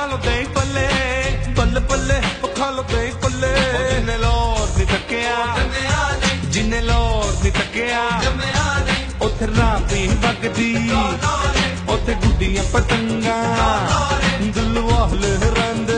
खा लो दही पल्ले पल्ले पल्ले खा लो दही पल्ले जिन्ने लोर नी तकिया जिन्ने लोर नी तकिया उथे रात ही बगदी उथे गुड्डियां पतंगा दुलवाल रंद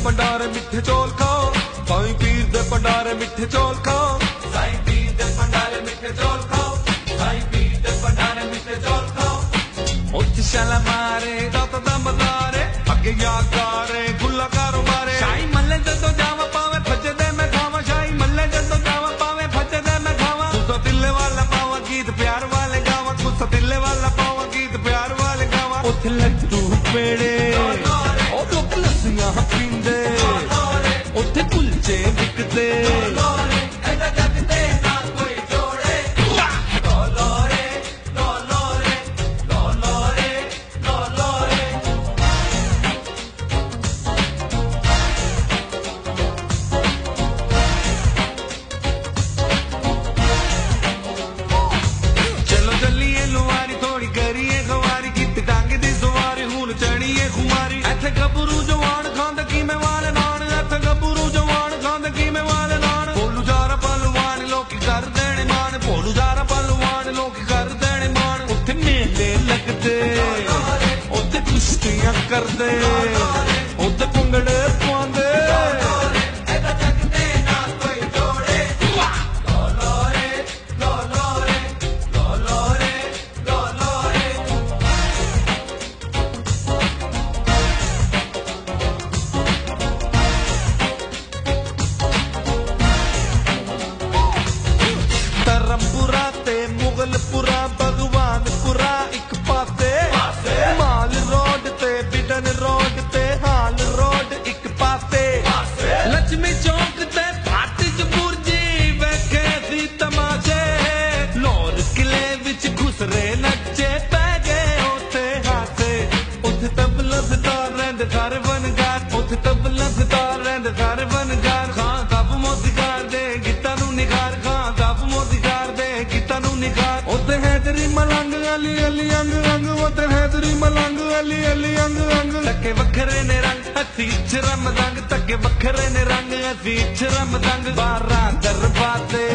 भंडारे मिठे चौल खाओ साईं पीर दे भंडारे मिठे चौल खाओ साईं पीर दे भंडारे मिठे चौल खाओ साईं पीर दे भंडारे मिठे चौल खाओ उच्च शाला मारे दाता दा मदारे अगे यागारे गुल्ला कारोबारे शाही मल्ले जदों जावा पावे फजे दे मैं खावा शाही मल्ले जदों जावा पावे फजे दे मैं खावा कुछ दिले वाला पावा गीत प्यार वाले गावा कुछ दिले वाला पावा गीत प्यार वाले गावा उथे लड्डू पेड़े ओ दो लस्सियां पींदे उथे कुलचे विकदे चलो चलिए लुआरी थोड़ी करिए गवारी गीत टांगे दी सवारी हुन चढ़िए खुमारी इथे गबरू जवान खांद कीमे वाले नान इथे गबरू जवान खांद कीमे वाले नान भोलू जारा पहलवान लोकी कर देने मान भोलू जारा पहलवान लोकी कर देने मान उथे मेले लगदे उथे कुश्तियां करदे उथे भंगड़े पांदे धर्मपुरा ते मुगलपुरा भगवानपुरा एक पासे माल रोड ते बिडन रोड ते हाल रोड एक पासे लक्ष्मी चौक ते भाटिज बुर्जी वेखे सी तमाशे लोर किले विच घुसरे नच्चे पै गए उथे हासे उथे तबला सितार रहिंदे सारे वनगार उथे तबला सितार रहिंदे सारे वनगार खां कब मोदिगार दे गीतां नूं निगार खां कब मोदिगार दे गीतां नूं निगार उथे है तेरी मलंग अली अली अंग अंग उथे है तेरी मलंग अली अली अंग अंग तके वखरे ने रंग हसी चरम दंग तके वखरे ने रंग हसी चरम दंग 12 दरवाजे